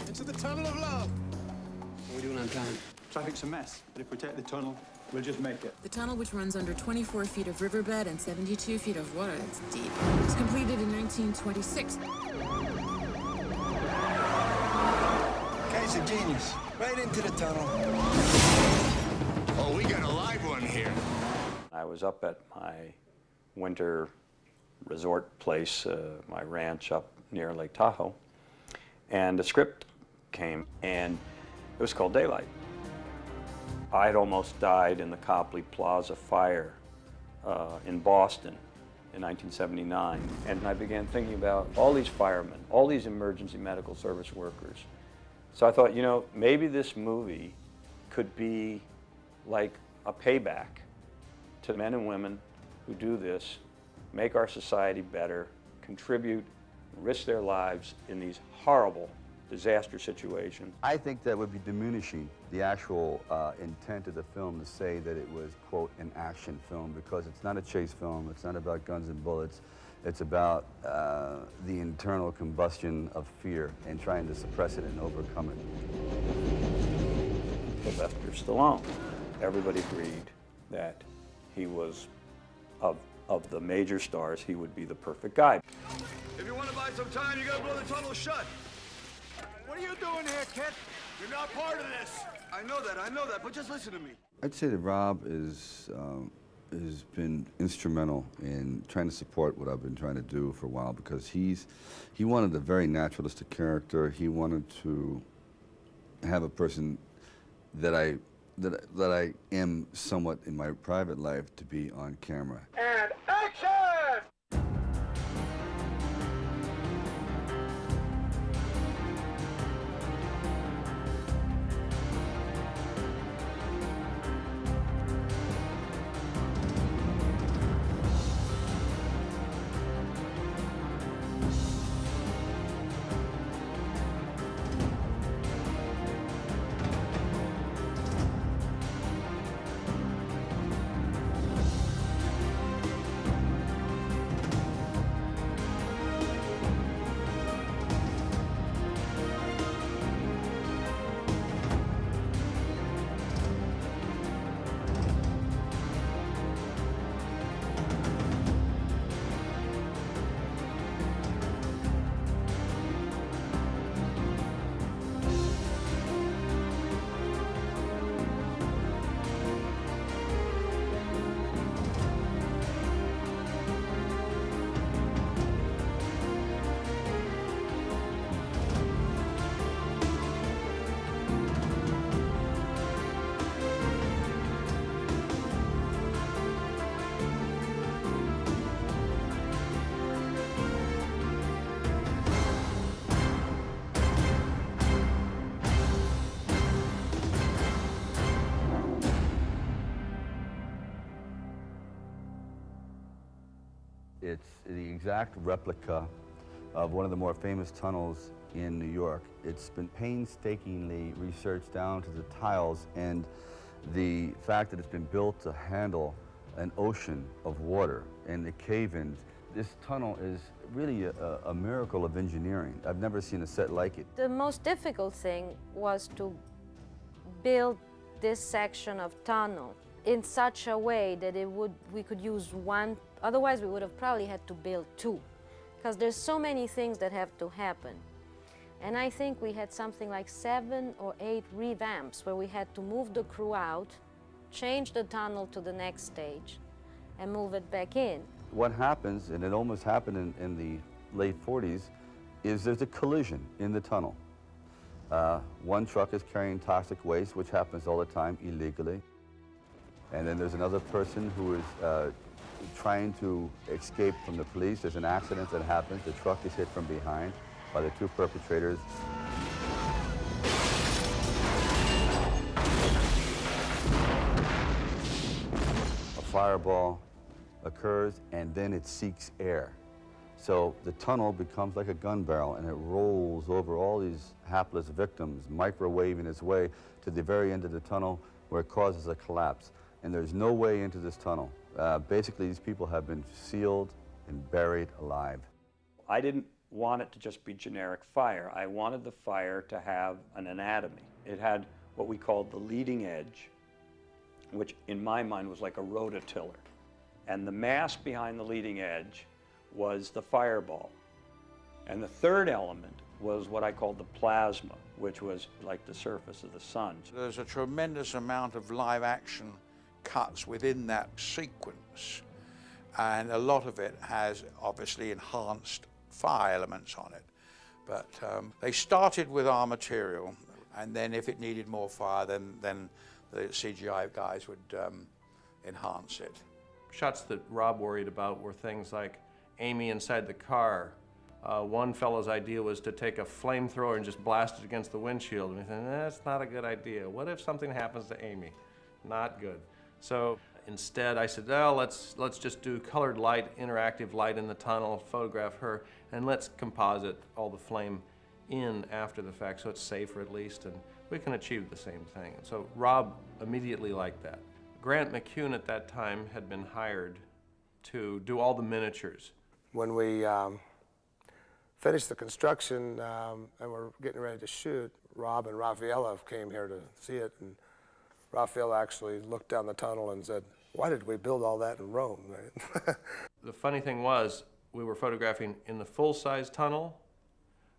Into the tunnel of love. What are we doing on time? Traffic's a mess, but if we take the tunnel, we'll just make it. The tunnel, which runs under 24 feet of riverbed and 72 feet of water that's deep, was completed in 1926. Guy's a genius. Right into the tunnel. Oh, we got a live one here. I was up at my winter resort place, my ranch up near Lake Tahoe, and the script came, and it was called Daylight. I had almost died in the Copley Plaza fire in Boston in 1979, and I began thinking about all these firemen, all these emergency medical service workers. So I thought, you know, maybe this movie could be like a payback to men and women who do this, make our society better, contribute, risk their lives in these horrible disaster situations. I think that would be diminishing the actual intent of the film to say that it was, quote, an action film, because it's not a chase film, it's not about guns and bullets, it's about the internal combustion of fear and trying to suppress it and overcome it. Sylvester Stallone. Everybody agreed that he was, of the major stars, he would be the perfect guy. If you want to buy some time, you gotta blow the tunnel shut. What are you doing here, kid? You're not part of this. I know that, but just listen to me. I'd say that Rob has been instrumental in trying to support what I've been trying to do for a while, because he wanted a very naturalistic character. He wanted to have a person that I am somewhat in my private life to be on camera. And action! It's the exact replica of one of the more famous tunnels in New York. It's been painstakingly researched down to the tiles, and the fact that it's been built to handle an ocean of water and the cave-ins. This tunnel is really a miracle of engineering. I've never seen a set like it. The most difficult thing was to build this section of tunnel in such a way that we could use one. Otherwise, we would have probably had to build two, because there's so many things that have to happen. And I think we had something like 7 or 8 revamps where we had to move the crew out, change the tunnel to the next stage, and move it back in. What happens, and it almost happened in the late 40s, is there's a collision in the tunnel. One truck is carrying toxic waste, which happens all the time illegally. And then there's another person who is trying to escape from the police. There's an accident that happens. The truck is hit from behind by the two perpetrators. A fireball occurs, and then it seeks air. So the tunnel becomes like a gun barrel, and it rolls over all these hapless victims, microwaving its way to the very end of the tunnel, where it causes a collapse. And there's no way into this tunnel. Basically, these people have been sealed and buried alive. I didn't want it to just be generic fire. I wanted the fire to have an anatomy. It had what we called the leading edge, which in my mind was like a rototiller. And the mass behind the leading edge was the fireball. And the third element was what I called the plasma, which was like the surface of the sun. There's a tremendous amount of live action cuts within that sequence, and a lot of it has obviously enhanced fire elements on it. But they started with our material, and then if it needed more fire, then the CGI guys would enhance it. Shots that Rob worried about were things like Amy inside the car. One fellow's idea was to take a flamethrower and just blast it against the windshield. And he said, that's not a good idea. What if something happens to Amy? Not good. So instead I said, oh, let's just do colored light, interactive light in the tunnel, photograph her, and let's composite all the flame in after the fact so it's safer at least, and we can achieve the same thing. And so Rob immediately liked that. Grant McCune at that time had been hired to do all the miniatures. When we finished the construction and we're getting ready to shoot, Rob and Raffaella came here to see it, and Raffaella actually looked down the tunnel and said, why did we build all that in Rome? The funny thing was, we were photographing in the full-size tunnel,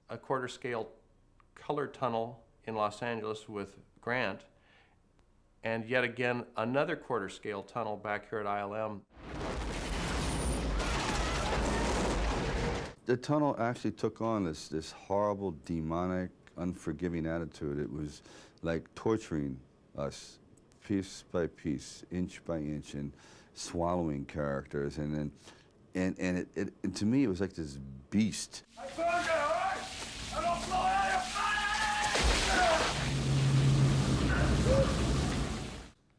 a quarter-scale color tunnel in Los Angeles with Grant, and yet again another quarter-scale tunnel back here at ILM. The tunnel actually took on this horrible, demonic, unforgiving attitude. It was like torturing us piece by piece, inch by inch, and swallowing characters. And to me, it was like this beast. I found you, all right? I don't blow out your fire!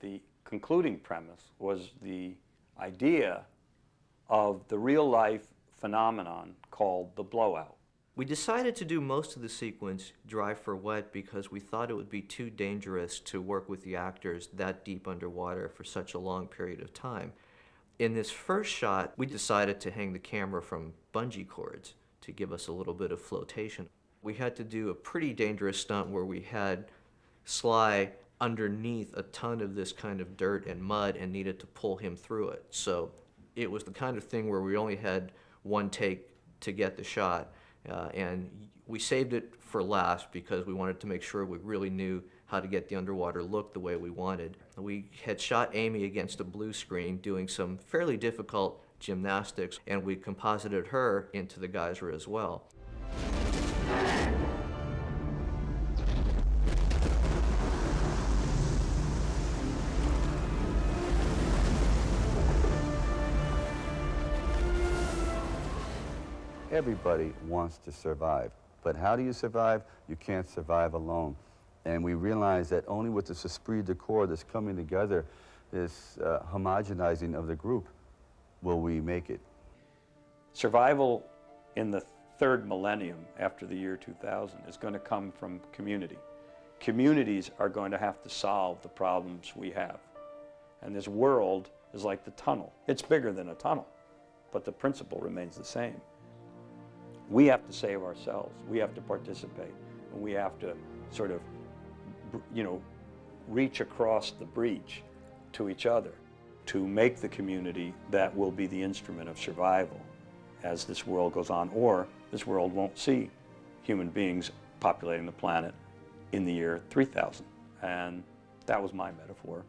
The concluding premise was the idea of the real-life phenomenon called the blowout. We decided to do most of the sequence dry for wet because we thought it would be too dangerous to work with the actors that deep underwater for such a long period of time. In this first shot, we decided to hang the camera from bungee cords to give us a little bit of flotation. We had to do a pretty dangerous stunt where we had Sly underneath a ton of this kind of dirt and mud and needed to pull him through it. So it was the kind of thing where we only had one take to get the shot. And we saved it for last because we wanted to make sure we really knew how to get the underwater look the way we wanted. We had shot Amy against a blue screen doing some fairly difficult gymnastics, and we composited her into the geyser as well. Everybody wants to survive, but how do you survive? You can't survive alone. And we realize that only with this esprit de corps, this coming together, this homogenizing of the group, will we make it. Survival in the third millennium after the year 2000 is going to come from community. Communities are going to have to solve the problems we have. And this world is like the tunnel. It's bigger than a tunnel, but the principle remains the same. We have to save ourselves. We have to participate. And we have to sort of, reach across the breach to each other to make the community that will be the instrument of survival as this world goes on, or this world won't see human beings populating the planet in the year 3000. And that was my metaphor.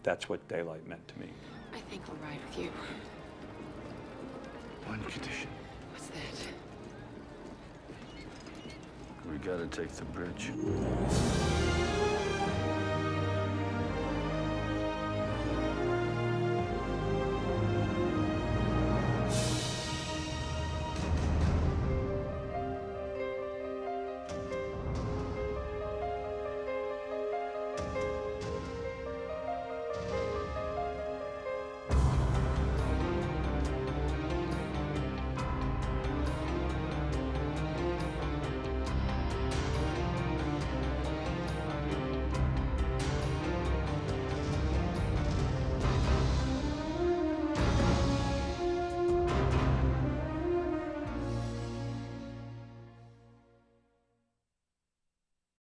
That's what daylight meant to me. I think I'll ride with you. One condition. What's that? We gotta take the bridge.